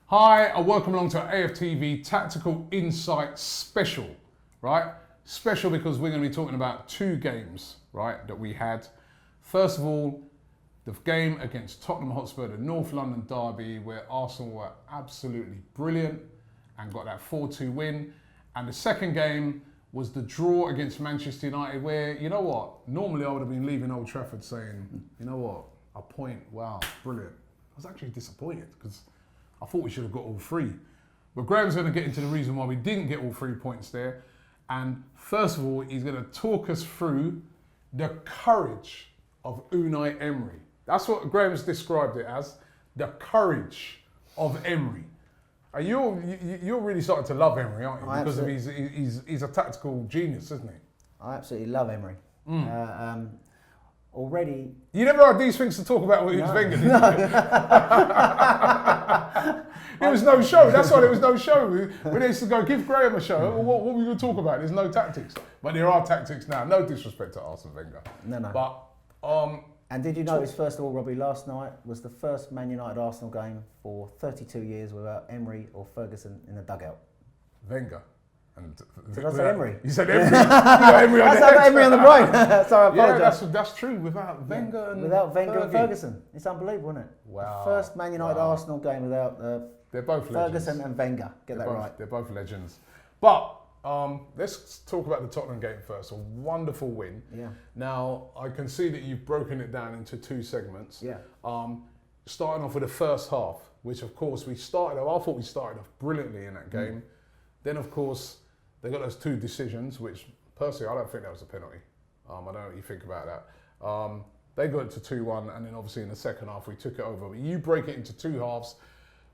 Hi, and welcome along to our AFTV Tactical Insight Special, right? Special because we're going to be talking about two games, right, that we had. First of all, the game against Tottenham Hotspur, the North London derby, where Arsenal were absolutely brilliant and got that 4-2 win. And the second game was the draw against Manchester United, where, you know what, normally I would have been leaving Old Trafford saying, you know what, a point, wow, brilliant. I was actually disappointed because I thought we should have got all three. But Graham's going to get into the reason why we didn't get all 3 points there. And first of all, he's going to talk us through the courage of Unai Emery. That's what Graham's described it as, the courage of Emery. You're really starting to love Emery, aren't you? Because of he's a tactical genius, isn't he? I absolutely love Emery. Already... You never had these things to talk about with Wenger, did you? It was no show. That's why there was no show. We used to go, give Graham a show. What were we going to talk about? There's no tactics. But there are tactics now. No disrespect to Arsene Wenger. No. But... and did you notice, first of all, Robbie, last night was the first Man United-Arsenal game for 32 years without Emery or Ferguson in the dugout? Wenger. Did I say Emery? You said Emery. You got Emery on the head. Emery on the brain. Sorry, I apologise. Yeah, that's true. Without Wenger and and Ferguson. It's unbelievable, isn't it? Wow. The first Man United-Arsenal game without they're both Ferguson legends. and Wenger. Get that right. They're both legends. But let's talk about the Tottenham game first. A wonderful win. Yeah. Now, I can see that you've broken it down into two segments. Yeah. Starting off with the first half, which of course I thought we started off brilliantly in that game. Then of course, they got those two decisions, which personally I don't think that was a penalty. I don't know what you think about that. They got it to 2-1, and then obviously in the second half we took it over. But you break it into two halves.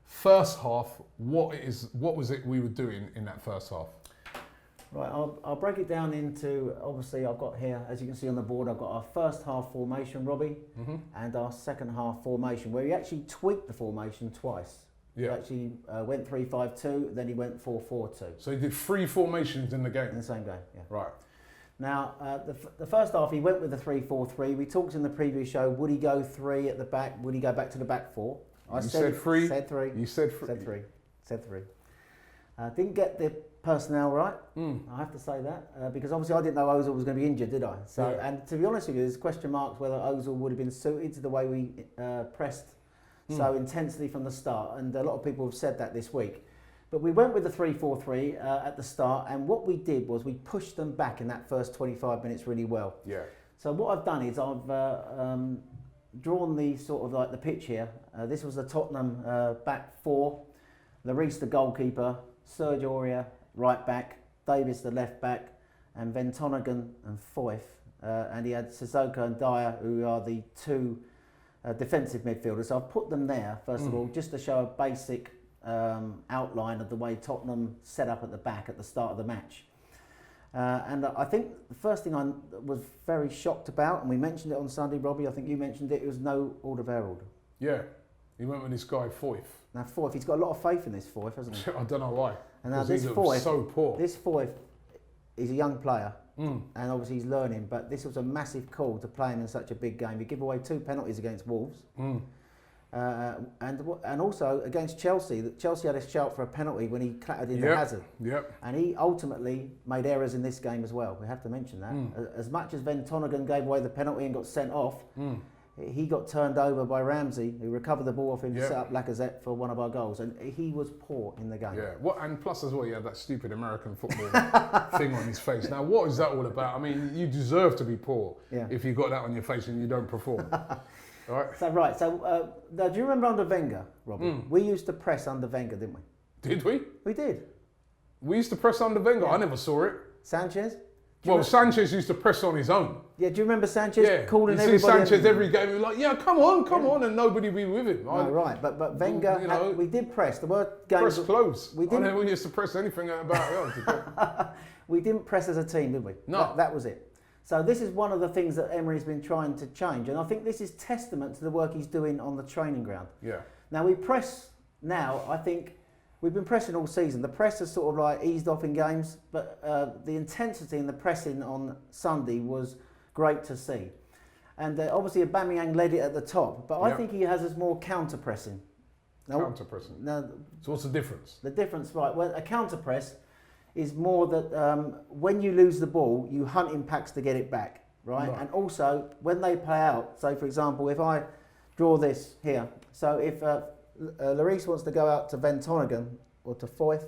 First half, what was it we were doing in that first half? Right, I'll break it down into, obviously I've got here, as you can see on the board, I've got our first half formation, Robbie, and our second half formation, where he actually tweaked the formation twice. Yeah. He actually went 3-5-2, then he went 4-4-2. So he did 3 formations in the game? In the same game, yeah. Right. Now, the first half, he went with the 3-4-3. We talked in the previous show, would he go 3 at the back? Would he go back to the back 4? I said 3. Said 3. You said 3. Said 3. Didn't get the personnel right, I have to say that, because obviously I didn't know Ozil was going to be injured, did I? So, yeah. And to be honest with you, there's question marks whether Ozil would have been suited to the way we pressed so intensely from the start, and a lot of people have said that this week. But we went with the 3-4-3 at the start, and what we did was we pushed them back in that first 25 minutes really well. Yeah. So what I've done is I've drawn the sort of like the pitch here. This was the Tottenham back 4, Lloris the goalkeeper, Serge Aurier right back, Davis the left back, and Ventonigan and Foyth. And he had Sissoko and Dyer, who are the two defensive midfielders. So I've put them there, first of all, just to show a basic outline of the way Tottenham set up at the back at the start of the match. And I think the first thing I was very shocked about, and we mentioned it on Sunday, Robbie, I think you mentioned it, was no Alderweireld. Yeah, he went with this guy Foyth. Now Foyth, he's got a lot of faith in this Foyth, hasn't he? I don't know why. And now this Foyth, so poor. This Foyth is a young player, and obviously he's learning, but this was a massive call to play him in such a big game. He gave away 2 penalties against Wolves. And also against Chelsea. Chelsea had a shout for a penalty when he clattered into Hazard. Yep. And he ultimately made errors in this game as well. We have to mention that. As much as Ventonigan gave away the penalty and got sent off, he got turned over by Ramsey, who recovered the ball off him to set up Lacazette for one of our goals. And he was poor in the game. Yeah. And plus as well, he had that stupid American football thing on his face. Now, what is that all about? I mean, you deserve to be poor if you got that on your face and you don't perform. Right. So now, do you remember under Wenger, Robbie? We used to press under Wenger, didn't we? Did we? We did. We used to press under Wenger. I never saw it. Sanchez? Well, Sanchez used to press on his own. Yeah, do you remember Sanchez calling everybody? You see Sanchez every game, he was like, yeah, come on, and nobody be with him. No, right, but Wenger, we did press. The word games... Press close. We didn't. I never used to press anything about it. We didn't press as a team, did we? No. That was it. So this is one of the things that Emery's been trying to change, and I think this is testament to the work he's doing on the training ground. Yeah. Now we press now, I think we've been pressing all season. The press has sort of like eased off in games, but the intensity in the pressing on Sunday was great to see. And obviously Aubameyang led it at the top, but I think he has us more counter-pressing. Counter pressing. No, So what's the difference? the difference, right? Well, a counter press is more that when you lose the ball, you hunt in packs to get it back, right? And also when they play out. So, for example, if I draw this here, so if Lloris wants to go out to Van Tongeren or to Foyth,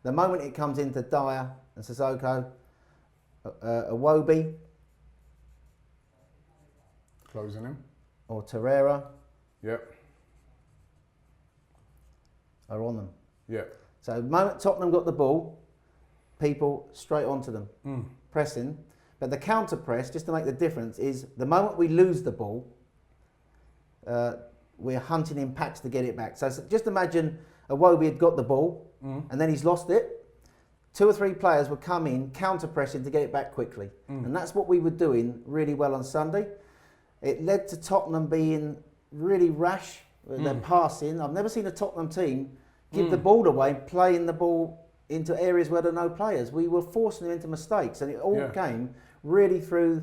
the moment it comes into Dyer and Sissoko, Iwobi, Closing him. or Torreira Yep. are on them. Yep. So the moment Tottenham got the ball, people straight onto them, pressing. But the counter press, just to make the difference, is the moment we lose the ball, we're hunting in packs to get it back. So just imagine Iwobi had got the ball and then he's lost it. 2 or 3 players would come in, counter pressing to get it back quickly. And that's what we were doing really well on Sunday. It led to Tottenham being really rash with their passing. I've never seen a Tottenham team give the ball away, playing the ball into areas where there are no players. We were forcing them into mistakes, and it all came really through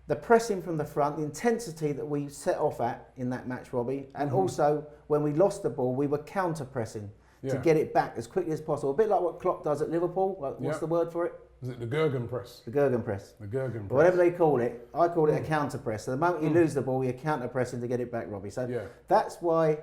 the pressing from the front, the intensity that we set off at in that match, Robbie, and also when we lost the ball, we were counter pressing to get it back as quickly as possible. A bit like what Klopp does at Liverpool. What's the word for it? Is it the Gurgen press? The Gurgen press. The Gurgen press. Whatever they call it, I call it a counter press. So the moment you lose the ball, you're counter pressing to get it back, Robbie. So that's why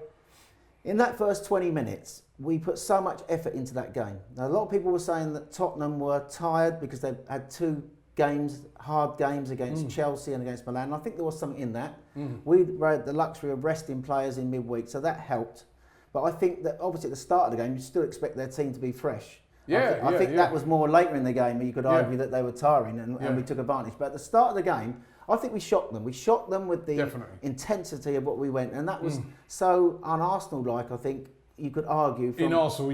in that first 20 minutes, we put so much effort into that game. Now, a lot of people were saying that Tottenham were tired because they had 2 games, hard games against Chelsea and against Milan. And I think there was something in that. We had the luxury of resting players in midweek, so that helped. But I think that obviously at the start of the game, you still expect their team to be fresh. I think that was more later in the game. You could argue that they were tiring and we took advantage. But at the start of the game, I think we shocked them. We shocked them with the intensity of what we went. And that was so un-Arsenal-like, I think you could argue. From, in Arsenal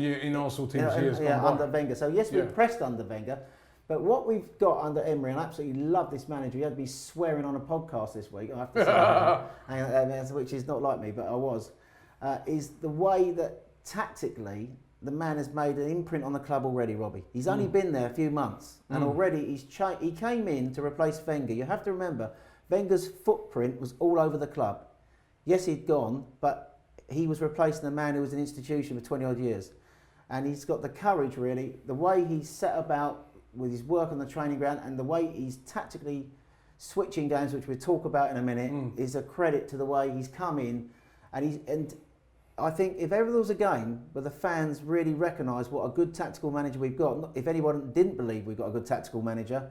teams years gone by. Under Wenger. So yes, we pressed under Wenger. But what we've got under Emery, and I absolutely love this manager. He had to be swearing on a podcast this week, I have to say, which is not like me, but I was, is the way that tactically the man has made an imprint on the club already, Robbie. He's only been there a few months, and already he came in to replace Wenger. You have to remember, Wenger's footprint was all over the club. Yes, he'd gone, but he was replacing a man who was an institution for 20 odd years. And he's got the courage, really, the way he's set about with his work on the training ground and the way he's tactically switching games, which we'll talk about in a minute, is a credit to the way he's come in. And I think if ever there was a game where the fans really recognise what a good tactical manager we've got, if anyone didn't believe we've got a good tactical manager,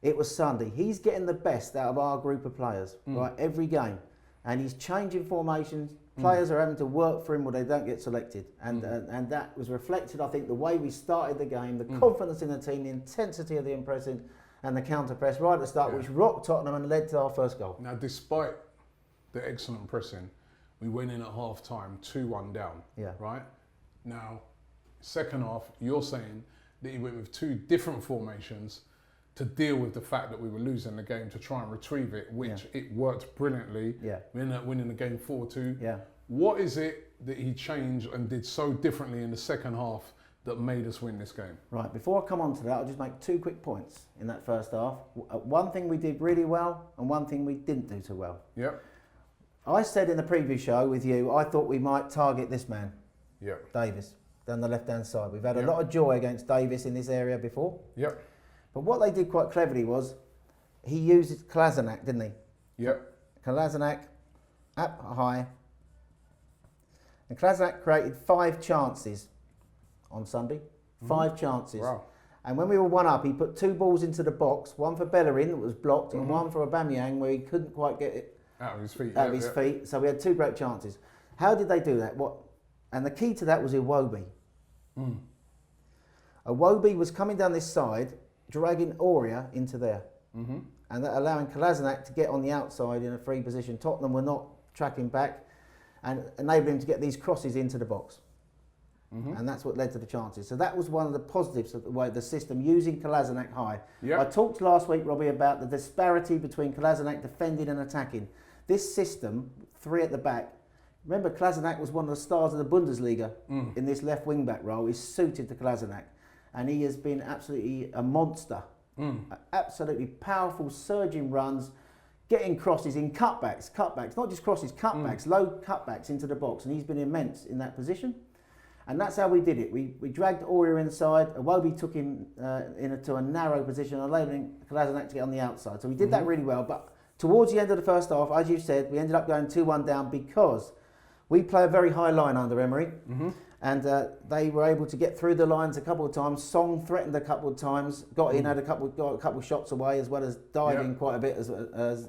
it was Sunday. He's getting the best out of our group of players, right, every game. And he's changing formations. Players are having to work for him or they don't get selected. And that was reflected, I think, the way we started the game, the confidence in the team, the intensity of the impressing and the counter-press right at the start, which rocked Tottenham and led to our first goal. Now, despite the excellent pressing, we went in at half-time 2-1 down, right? Now, second half, you're saying that you went with 2 different formations to deal with the fact that we were losing the game, to try and retrieve it, which it worked brilliantly. We ended up winning the game 4-2. What is it that he changed and did so differently in the second half that made us win this game? Right, before I come on to that, I'll just make 2 quick points in that first half. One thing we did really well and one thing we didn't do too well. I said in the preview show with you, I thought we might target this man, Davis, down the left-hand side. We've had a lot of joy against Davis in this area before. But what they did quite cleverly was he used Kolasinac, didn't he? Kolasinac up high. And Kolasinac created 5 chances on Sunday. 5 chances. Wow. And when we were 1 up, he put 2 balls into the box, one for Bellerin that was blocked and one for Aubameyang where he couldn't quite get it out of his feet. Out of his feet. So we had 2 great chances. How did they do that? And the key to that was Iwobi. Iwobi was coming down this side, dragging Aurea into there, and that allowing Kolasinac to get on the outside in a free position. Tottenham were not tracking back and enabling him to get these crosses into the box. And that's what led to the chances. So that was one of the positives of the way the system, using Kolasinac high. I talked last week, Robbie, about the disparity between Kolasinac defending and attacking. This system, 3 at the back, remember Kolasinac was one of the stars of the Bundesliga in this left wing-back role, is suited to Kolasinac. And he has been absolutely a monster. Absolutely powerful, surging runs, getting crosses in cutbacks, not just crosses, cutbacks, low cutbacks into the box, and he's been immense in that position. And that's how we did it. We dragged Aurier inside, Iwobi took him into a narrow position, allowing Kolasinac to get on the outside. So we did that really well, but towards the end of the first half, as you said, we ended up going 2-1 down because we play a very high line under Emery, and they were able to get through the lines a couple of times. Song threatened a couple of times, got in, got a couple of shots away, as well as diving quite a bit. As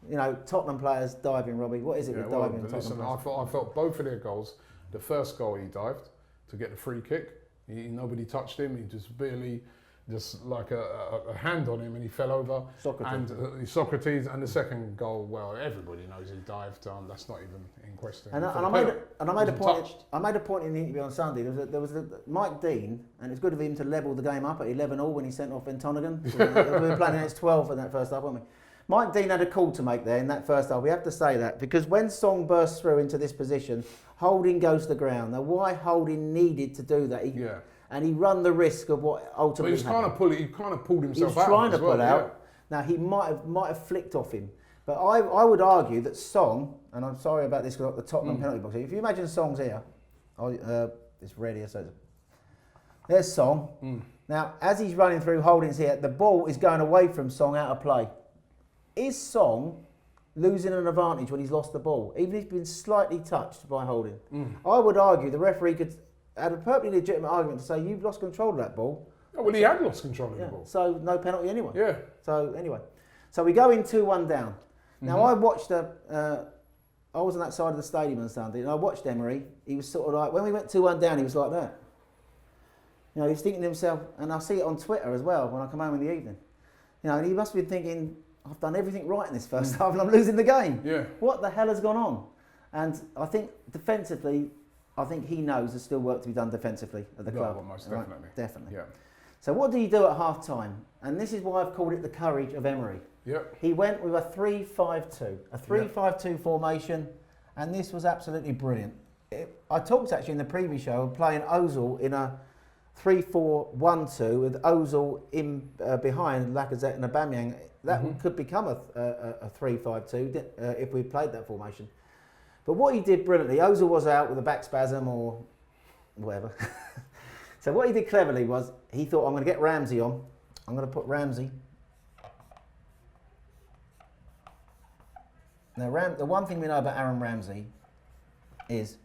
you know, Tottenham players diving. Robbie, what is it with diving? Listen, I felt both of their goals. The first goal, he dived to get the free kick. Nobody touched him. He just barely, just like a hand on him, and he fell over. Socrates. And the second goal, well, everybody knows he dived. That's not even in question. And I made a point in the interview on Sunday. There was Mike Dean, and it's good of him to level the game up at 11-all when he sent off Ventonigan. We were playing against 12 in that first half, weren't we? Mike Dean had a call to make there in that first half. We have to say that because when Song bursts through into this position, Holding goes to the ground. Now, why Holding needed to do that? And he run the risk of what ultimately happened. He kind of pulled himself out. He was trying to pull out. Now, he might have flicked off him. But I would argue that Song, and I'm sorry about this because the Tottenham penalty box, if you imagine Song's here, it's red here, so there's Song. Now, as he's running through, Holding's here, the ball is going away from Song out of play. Is Song losing an advantage when he's lost the ball, even if he's been slightly touched by Holding? I would argue the referee could have a perfectly legitimate argument to say you've lost control of that ball. Oh, well, he had lost control of the ball. So no penalty anyway. Yeah. So anyway, so we go in 2-1 down. Now I watched I was on that side of the stadium on Sunday, and I watched Emery. He was sort of like, when we went 2-1 down, he was like that. You know, he was thinking to himself, and I see it on Twitter as well when I come home in the evening. You know, and he must have been thinking, I've done everything right in this first half and I'm losing the game. Yeah. What the hell has gone on? And I think defensively, I think he knows there's still work to be done defensively at the club. Well, most definitely. Right? Definitely. Yeah. So what did he do at half time? And this is why I've called it the courage of Emery. Yep. He went with a 3-5-2, a 3-5-2 formation, and this was absolutely brilliant. I talked actually in the previous show of playing Ozil in a 3-4-1-2 with Ozil in behind Lacazette and Aubameyang. That could become a 3-5-2 if we played that formation. But what he did brilliantly, Ozil was out with a back spasm or whatever. So what he did cleverly was he thought, I'm going to get Ramsey on. I'm going to put Ramsey. Now, the one thing we know about Aaron Ramsey is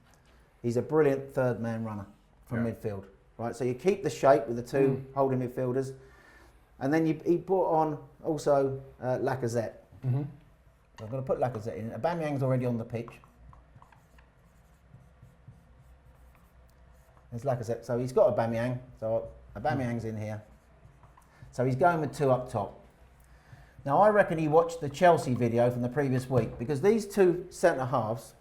he's a brilliant third man runner from midfield. Right, so you keep the shape with the two holding midfielders, and then he brought on also Lacazette. I'm going to put Lacazette in. Aubameyang's already on the pitch. There's Lacazette. So he's got Aubameyang. So Aubameyang's in here. So he's going with two up top. Now I reckon he watched the Chelsea video from the previous week because these two centre halves.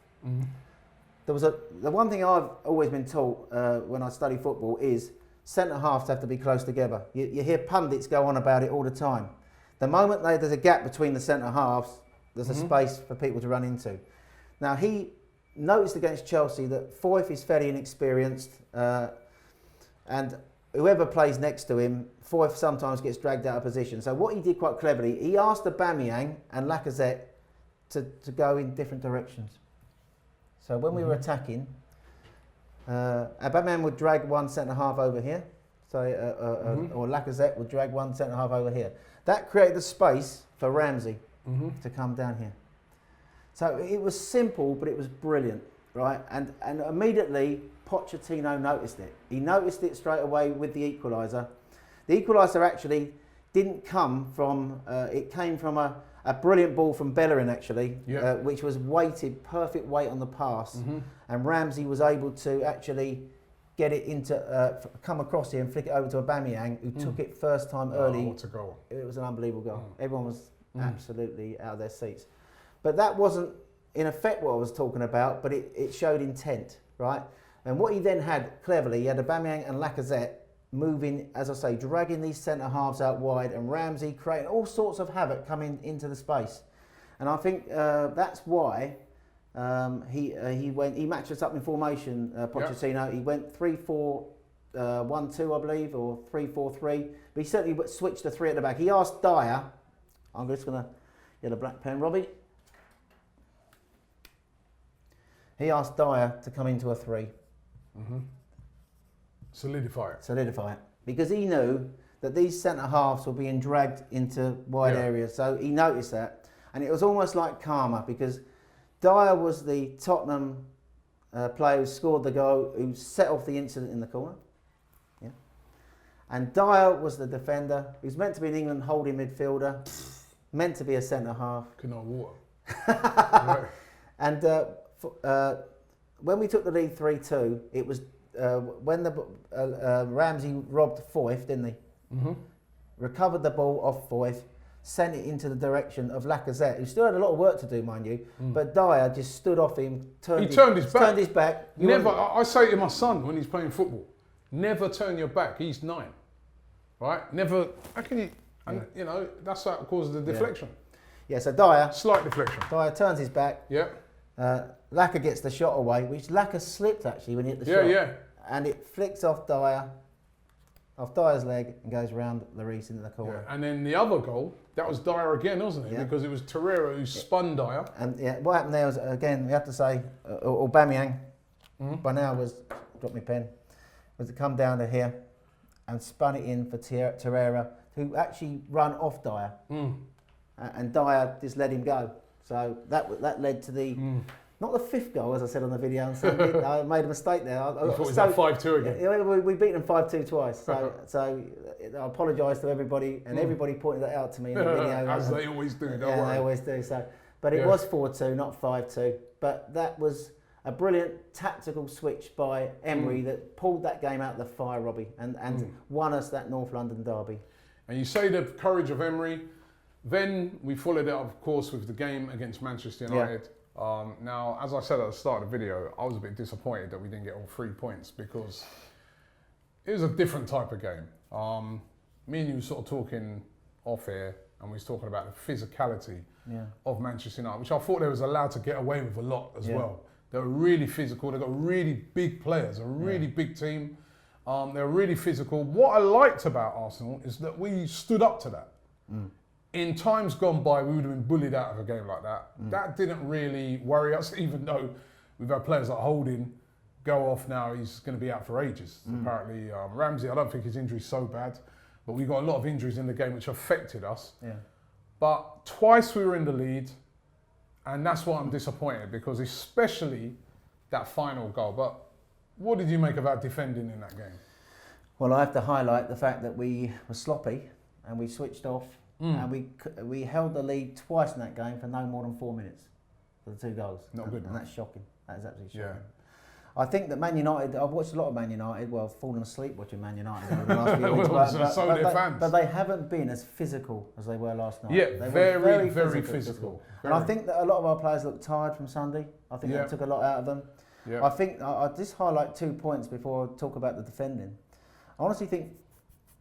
There was the one thing I've always been taught when I study football is centre halves have to be close together. You hear pundits go on about it all the time. The moment there's a gap between the centre halves, there's a space for people to run into. Now he noticed against Chelsea that Foyth is fairly inexperienced, and whoever plays next to him, Foyth sometimes gets dragged out of position. So what he did quite cleverly, he asked Aubameyang and Lacazette to go in different directions. So when we were attacking, Aubameyang would drag one centre-half over here, or Lacazette would drag one centre-half over here. That created the space for Ramsey to come down here. So it was simple, but it was brilliant, right? And immediately, Pochettino noticed it. He noticed it straight away with the equaliser. The equaliser actually didn't come from, it came from a brilliant ball from Bellerin actually, which was weighted, perfect weight on the pass, and Ramsey was able to actually get it into, come across here and flick it over to Aubameyang, who took it first time early. What a goal. It was an unbelievable goal. Everyone was absolutely out of their seats. But that wasn't in effect what I was talking about, but it showed intent, right? And what he then had cleverly, he had Aubameyang and Lacazette moving, as I say, dragging these centre halves out wide, and Ramsey creating all sorts of havoc coming into the space. And I think that's why he matched us up in formation, Pochettino. Yep. He went 3-4-1-2, I believe, or 3-4-3. But he certainly switched to three at the back. He asked Dyer, I'm just going to You had a black pen, Robbie. He asked Dyer to come into a 3. Solidify it. Solidify it. Because he knew that these centre-halves were being dragged into wide areas. So he noticed that. And it was almost like karma, because Dyer was the Tottenham player who scored the goal, who set off the incident in the corner. Yeah. And Dyer was the defender, who's meant to be an England holding midfielder, meant to be a centre-half. Could not water. Right. And when we took the lead 3-2, it was when the Ramsey robbed Foyth, didn't he? Recovered the ball off Foyth, sent it into the direction of Lacazette, who still had a lot of work to do, mind you. But Dyer just stood off him, turned his back. Never. I say to my son when he's playing football, never turn your back. He's 9, right? Never. How can you? And you know that's what causes the deflection. Yeah. So Dyer. Slight deflection. Dyer turns his back. Yeah. Lacazette gets the shot away, which Lacazette slipped actually when he hit the shot. Yeah. And it flicks off Dyer's leg and goes round Lloris into the corner. Yeah. And then the other goal, that was Dyer again, wasn't it? Yeah. Because it was Torreira who spun Dyer. And what happened there was, again, we have to say, Aubameyang, by now got my pen, was to come down to here and spun it in for Torreira, who actually run off Dyer. And Dyer just let him go. So that led to the, not the 5th goal, as I said on the video on Sunday. I made a mistake there. I thought it was that 5-2 again. Yeah, we beat them 5-2 twice. So I apologise to everybody, and everybody pointed that out to me in the video. As they always do, don't worry. They always do. So, but it was 4-2, not 5-2. But that was a brilliant tactical switch by Emery that pulled that game out of the fire, Robbie, and won us that North London derby. And you say the courage of Emery. Then we followed it up, of course, with the game against Manchester United. Now, as I said at the start of the video, I was a bit disappointed that we didn't get all 3 points because it was a different type of game. Me and you were sort of talking off air, and we was talking about the physicality of Manchester United, which I thought they was allowed to get away with a lot as well. They were really physical. They got really big players, a really big team. They were really physical. What I liked about Arsenal is that we stood up to that. In times gone by, we would have been bullied out of a game like that. That didn't really worry us, even though we've had players like Holding go off now. He's going to be out for ages, apparently. Ramsey, I don't think his injury's so bad, but we got a lot of injuries in the game which affected us. But twice we were in the lead, and that's why I'm disappointed, because especially that final goal. But what did you make of our defending in that game? Well, I have to highlight the fact that we were sloppy and we switched off. And we held the lead twice in that game for no more than 4 minutes for the 2 goals. Not good. And that's shocking. That is absolutely shocking. I think that Man United, I've watched a lot of Man United, well, I've fallen asleep watching Man United over the last few weeks. But they haven't been as physical as they were last night. Yeah, they were very physical. And I think that a lot of our players looked tired from Sunday. I think that took a lot out of them. I think, I'll just highlight 2 points before I talk about the defending. I honestly think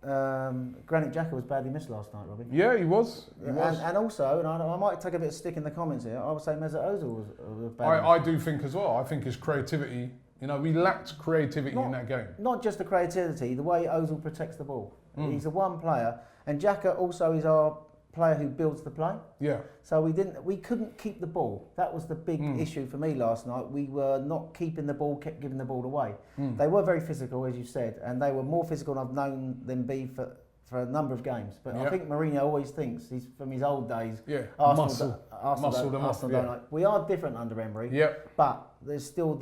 Granit Xhaka was badly missed last night, Robbie. Yeah, he was. And also, and I might take a bit of stick in the comments here, I would say Mesut Ozil was bad. I do think as well. I think his creativity, we lacked creativity in that game. Not just the creativity, the way Ozil protects the ball. He's a one player, and Xhaka also is our player who builds the play. Yeah. So we couldn't keep the ball. That was the big issue for me last night. We were not keeping the ball, kept giving the ball away. They were very physical, as you said, and they were more physical than I've known them be for a number of games. But I think Mourinho always thinks, he's from his old days, Muscle them off. We are different under Emery, but there's still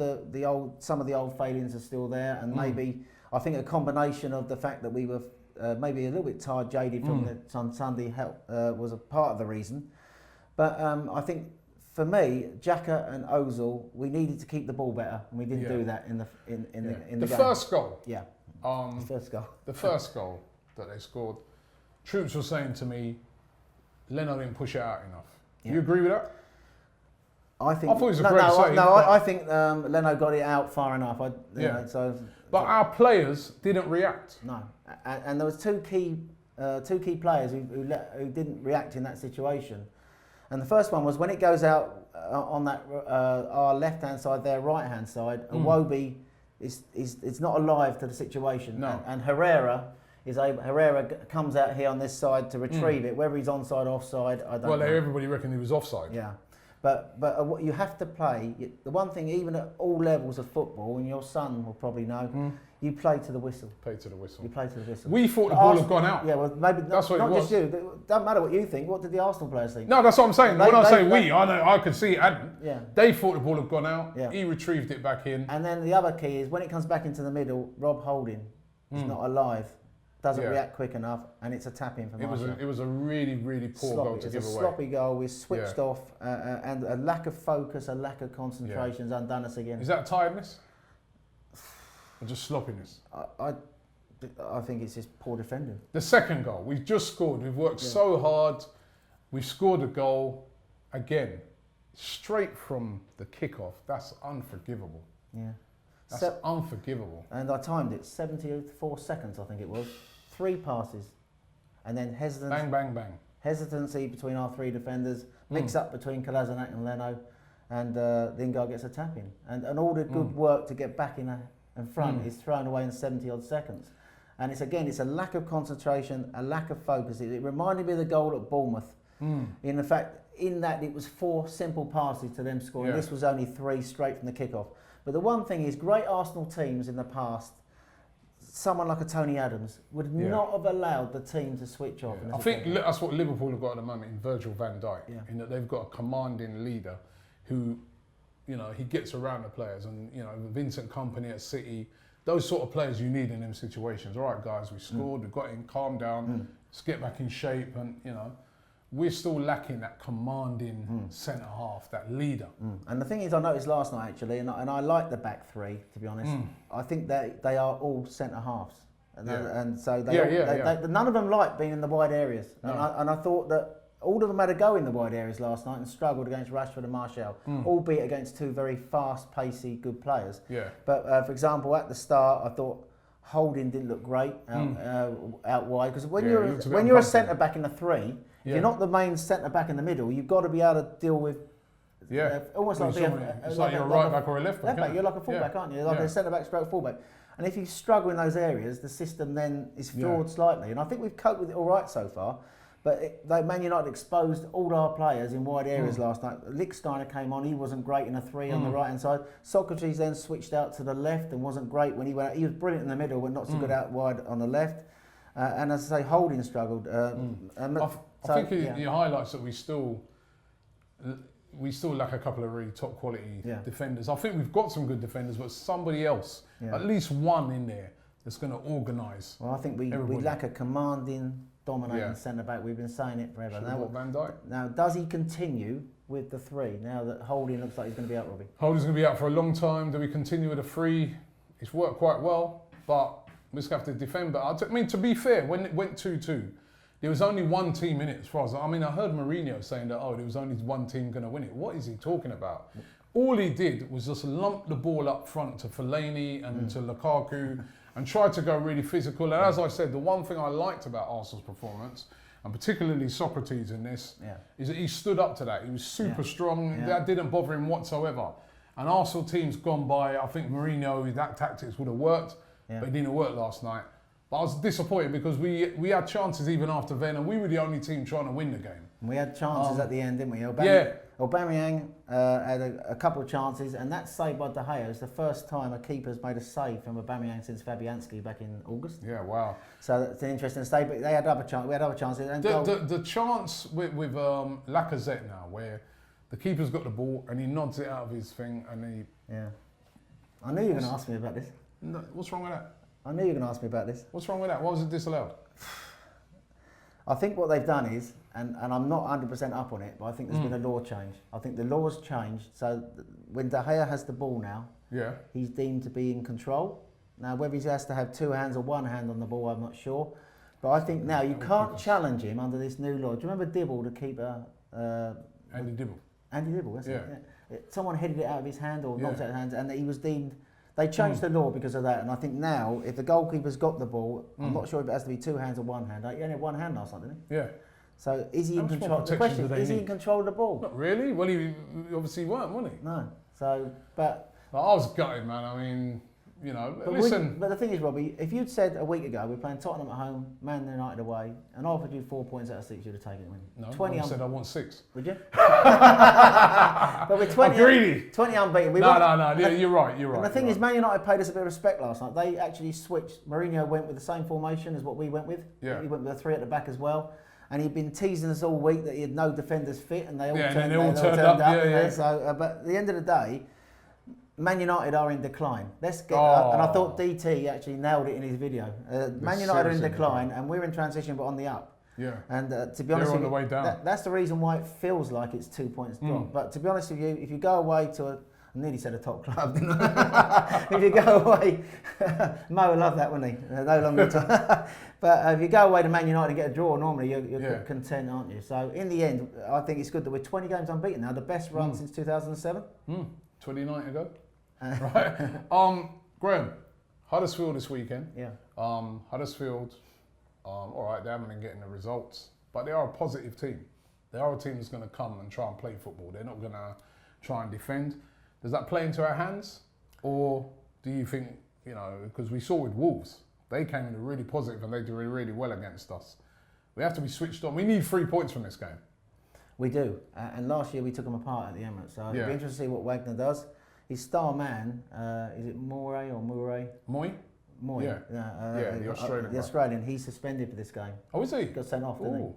some of the old failings are still there, and maybe I think a combination of the fact that we were maybe a little bit tired, jaded from the Sunday was a part of the reason. But I think for me, Xhaka and Ozil, we needed to keep the ball better, and we didn't do that in the game. First goal. Yeah. The first goal. The first goal that they scored. Troops were saying to me, Leno didn't push it out enough. Yeah. You agree with that? I thought it was a great save. I think Leno got it out far enough. But our players didn't react. No, and there was two key players who didn't react in that situation. And the first one was when it goes out on that our left hand side, their right hand side. Iwobi is not alive to the situation. No. And Herrera Herrera comes out here on this side to retrieve it, whether he's onside or offside, I don't know. Well, everybody reckoned he was offside. Yeah. But what you have to play, the one thing, even at all levels of football, and your son will probably know, you play to the whistle. Play to the whistle. You play to the whistle. We thought the ball had gone out. Yeah, well, maybe that's what not it was. just you. It doesn't matter what you think. What did the Arsenal players think? No, that's what I'm saying. When I say we, I know I could see it hadn't. Yeah. They thought the ball had gone out. Yeah. He retrieved it back in. And then the other key is when it comes back into the middle, Rob Holding is not alive, doesn't react quick enough, and it's a tap in for Martial. It was a really, really poor goal to give away. It's a sloppy goal. We switched off, and a lack of focus, a lack of concentration has undone us again. Is that tiredness? Or just sloppiness? I think it's just poor defending. The second goal, we've just scored. We've worked so hard. We've scored a goal. Again, straight from the kickoff. That's unforgivable. Yeah. That's unforgivable. And I timed it, 74 seconds, I think it was. 3 passes. And then hesitancy. Bang, bang, bang. Hesitancy between our 3 defenders. Mix up between Kolasinac and Leno. And Lingard gets a tap in. And all the good work to get back in front is thrown away in 70 odd seconds. And it's a lack of concentration, a lack of focus. It reminded me of the goal at Bournemouth. In the fact, in that it was 4 simple passes to them scoring. This was only 3 straight from the kickoff. But the one thing is, great Arsenal teams in the past, someone like a Tony Adams would not have allowed the team to switch off. I think that's what Liverpool have got at the moment in Virgil van Dijk, in that they've got a commanding leader who, he gets around the players, and Vincent Kompany at City. Those sort of players you need in them situations. All right, guys, we scored, we got in, calm down, let's get back in shape, and we're still lacking that commanding centre half, that leader. And the thing is, I noticed last night actually, and I like the back 3 to be honest. I think that they are all centre halves, and so none of them like being in the wide areas. No. And I thought that all of them had a go in the wide areas last night and struggled against Rashford and Martial, albeit against 2 very fast, pacey, good players. Yeah. But for example, at the start, I thought Holding didn't look great out wide, because when you're a centre back in a 3, if you're not the main centre back in the middle, you've got to be able to deal with. Almost like it's like you're a right back or a left back. You're like a full back, aren't you? Like a centre back stroke full back. And if you struggle in those areas, the system then is flawed slightly. And I think we've coped with it all right so far. But Man United exposed all our players in wide areas last night. Lichtsteiner came on, he wasn't great in a 3 on the right hand side. Socrates then switched out to the left and wasn't great when he went out. He was brilliant in the middle, but not so good out wide on the left. And as I say, Holding struggled. I think it highlights that we still lack a couple of really top quality defenders. I think we've got some good defenders, but somebody else, at least one in there, that's going to organise. Well, I think we lack a commanding, dominating centre back. We've been saying it forever. Van Dijk. Now, does he continue with the 3 now that Holding looks like he's going to be out, Robbie? Holding's going to be out for a long time. Do we continue with a 3? It's worked quite well, but we just have to defend. But to be fair, when it went 2-2, there was only one team in it as far as... I heard Mourinho saying that, there was only one team going to win it. What is he talking about? All he did was just lump the ball up front to Fellaini and to Lukaku and tried to go really physical. And as I said, the one thing I liked about Arsenal's performance, and particularly Socrates in this, is that he stood up to that. He was super strong. That didn't bother him whatsoever. And Arsenal teams gone by, I think Mourinho, that tactics would have worked, but it didn't work last night. But I was disappointed because we had chances even after then, and we were the only team trying to win the game. We had chances at the end, didn't we? Aubameyang had a couple of chances, and that save by De Gea is the first time a keeper's made a save from Aubameyang since Fabianski back in August. Yeah, wow. So that's an interesting save, but they had other chances. We had other chances. And the chance with Lacazette now, where the keeper's got the ball and he nods it out of his thing, and he... Yeah. I knew you were going to ask me about this. No, what's wrong with that? I knew you were going to ask me about this. What's wrong with that? Why was it disallowed? I think what they've done is, and I'm not 100% up on it, but I think there's been a law change. I think the law's changed. So when De Gea has the ball now, he's deemed to be in control. Now, whether he has to have 2 hands or 1 hand on the ball, I'm not sure. But I think now you can't challenge him under this new law. Do you remember Dibble, the keeper? Andy Dibble. Andy Dibble, that's it. Someone headed it out of his hand or knocked out his hands, and he was deemed... They changed the law because of that, and I think now, if the goalkeeper's got the ball, I'm not sure if it has to be 2 hands or 1 hand. He only had 1 hand last night, didn't he? Yeah. So is he in control? The question is, he in control of the ball? Not really. Well, he obviously weren't, wasn't he? No. So, but I was gutted, man. you know, But listen. but the thing is, Robbie, if you'd said a week ago we're playing Tottenham at home, Man United away, and I offered you 4 points out of 6, you'd have taken it, wouldn't you? No, 20 I said I want 6. Would you? But we're 20, I'm greedy. 20 unbeaten. We No, won- you're right. And the thing is, Man United paid us a bit of respect last night. They actually switched. Mourinho went with the same formation as what we went with. Yeah. He went with a 3 at the back as well. And he'd been teasing us all week that he had no defenders fit, and they all turned up. Yeah. So, but at the end of the day, Man United are in decline. Let's get and I thought DT actually nailed it in his video. Man United are in decline, and we're in transition, but on the up. Yeah. And to be honest, they're on the way down. That's the reason why it feels like it's 2 points drop. But to be honest with you, if you go away to I nearly said a top club, didn't I? If you go away, Mo would love that, wouldn't he? No longer top. But if you go away to Man United and get a draw, normally you're content, aren't you? So in the end, I think it's good that we're 20 games unbeaten now, the best run since 2007. 29 ago. Right. Graham, Huddersfield this weekend. Yeah. Huddersfield, all right, they haven't been getting the results, but they are a positive team. They are a team that's going to come and try and play football. They're not going to try and defend. Does that play into our hands? Or do you think, you know, because we saw with Wolves, they came in really positive and they did really well against us. We have to be switched on. We need 3 points from this game. We do. And last year we took them apart at the Emirates. So it'll be interesting to see what Wagner does. His star man, is it Moray or Murray? Moy? Moy. Yeah. The Australian. The Australian. He's suspended for this game. Oh, is he? Got sent off, didn't he?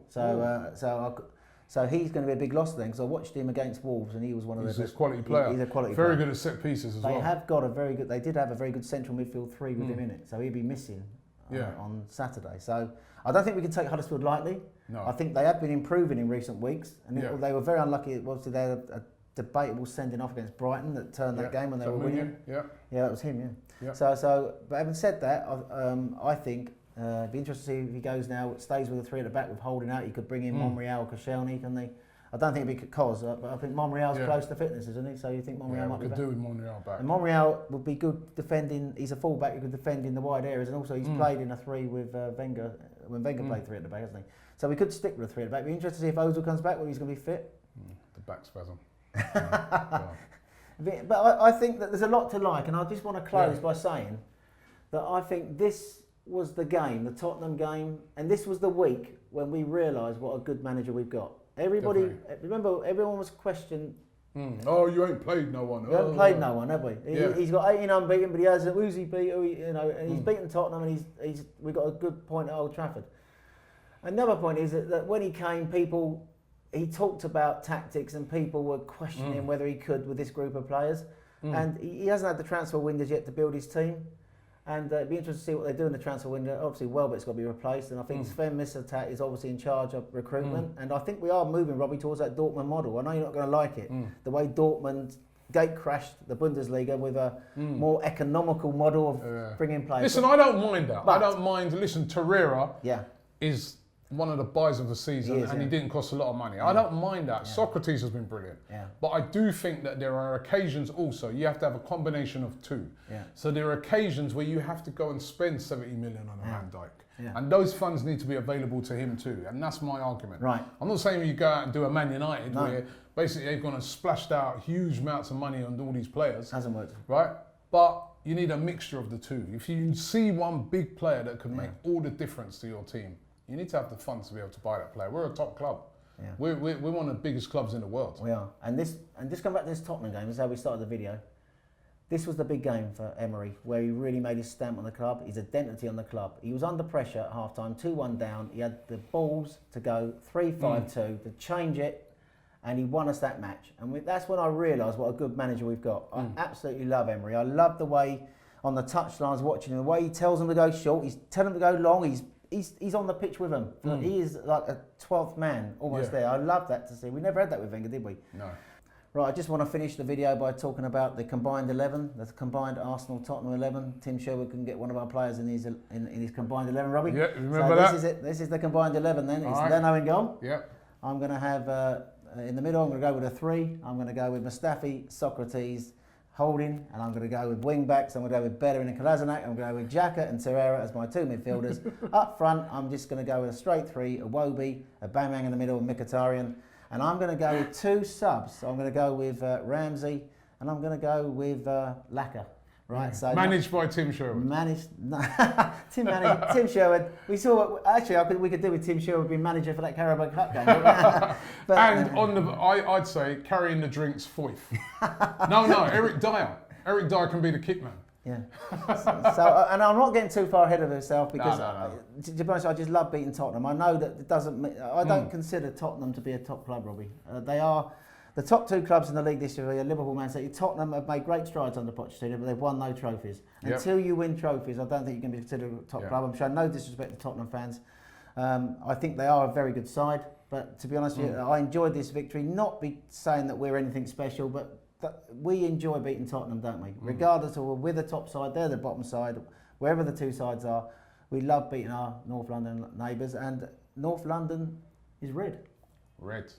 So he's going to be a big loss then, because I watched him against Wolves and he was one of the best. He's a quality player. He's a quality player. Very good at set pieces as well. They have got a very good. They did have a very good central midfield 3 with him in it. So he'll be missing on Saturday. So I don't think we can take Huddersfield lightly. No. I think they have been improving in recent weeks, and they were very unlucky. Obviously, they had a debatable sending off against Brighton that turned that game when they were winning. Yeah, that was him. Yeah. So, but having said that, I think it'd be interesting to see if he goes now, stays with the 3 at the back with holding out. He could bring in Monreal, Koscielny, can they? I don't think it'd be Kos, but I think Monreal's close to fitness, isn't he? So you think Monreal might be back? Could do with Monreal back. And Monreal would be good defending. He's a fullback who could defend in the wide areas, and also he's played in a 3 with Wenger when Wenger played 3 at the back, hasn't he? So we could stick with a 3 at the back. It'd be interesting to see if Ozil comes back when he's going to be fit. The back spasm. But I think that there's a lot to like, and I just want to close by saying that I think this was the game, the Tottenham game, and this was the week when we realised what a good manager we've got. Everybody, remember, everyone was questioning. Oh, you ain't played no one. We haven't played no one, have we? He's got 18 unbeaten, but he has who's he beat? And he's beaten Tottenham, and we got a good point at Old Trafford. Another point is that when he came, he talked about tactics, and people were questioning whether he could with this group of players. And he hasn't had the transfer windows yet to build his team. And it'd be interesting to see what they do in the transfer window. Obviously, Welbeck's got to be replaced, and I think Sven Mislintat is obviously in charge of recruitment. And I think we are moving, Robbie, towards that Dortmund model. I know you're not going to like it, the way Dortmund gate crashed the Bundesliga with a more economical model of bringing players. Listen, I don't mind that. I don't mind. Listen, Torreira is one of the buys of the season, and he didn't cost a lot of money. I don't mind that. Socrates has been brilliant. But I do think that there are occasions also, you have to have a combination of 2. So there are occasions where you have to go and spend 70 million on a Van Dijk. And those funds need to be available to him too. And that's my argument. Right. I'm not saying you go out and do a Man United where basically they've gone and splashed out huge amounts of money on all these players. Hasn't worked. Right? But you need a mixture of the 2. If you see one big player that can make all the difference to your team, you need to have the funds to be able to buy that player. We're a top club. We're one of the biggest clubs in the world. We are. And just come back to this Tottenham game, this is how we started the video. This was the big game for Emery, where he really made his stamp on the club, his identity on the club. He was under pressure at half-time, 2-1 down. He had the balls to go 3-5-2, to change it, and he won us that match. And that's when I realised what a good manager we've got. I absolutely love Emery. I love the way, on the touchlines, watching him, the way he tells them to go short, he's telling them to go long, He's on the pitch with them. He is like a 12th man almost there. I love that to see. We never had that with Wenger, did we? No. Right, I just want to finish the video by talking about the combined 11, the combined Arsenal-Tottenham 11. Tim Sherwood can get one of our players in his combined 11, Robbie. Yeah, remember that. This is it. This is the combined 11 then. It's Leno in goal. Yeah. I'm going to have, in the middle, I'm going to go with a 3. I'm going to go with Mustafi, Socrates, Holding, and I'm going to go with wing backs. I'm going to go with Bellerin and Kolasinac. I'm going to go with Xhaka and Torreira as my 2 midfielders. Up front, I'm just going to go with a straight 3, a Iwobi, a Aubameyang in the middle, and Mkhitaryan. And I'm going to go with 2 subs. So I'm going to go with Ramsey, and I'm going to go with Laka. right? So managed by Tim Sherwood. Tim Sherwood. We saw actually we could do with Tim Sherwood being manager for that Carabao Cup game. But, and I'd say carrying the drinks fourth. No, Eric Dyer. Eric Dyer can be the kick man. Yeah. So and I'm not getting too far ahead of myself because No. To be honest, I just love beating Tottenham. I know that it doesn't. I don't consider Tottenham to be a top club, Robbie. They are the top two clubs in the league this year. Are Liverpool, Man City. Tottenham have made great strides under Pochettino, but they've won no trophies. Yep. Until you win trophies, I don't think you can be considered a top club. I'm showing no disrespect to Tottenham fans. I think they are a very good side, but to be honest with you, I enjoyed this victory. Not be saying that we're anything special, but we enjoy beating Tottenham, don't we? Regardless of we're the top side, they're the bottom side, wherever the two sides are, we love beating our North London neighbours, and North London is red. Red.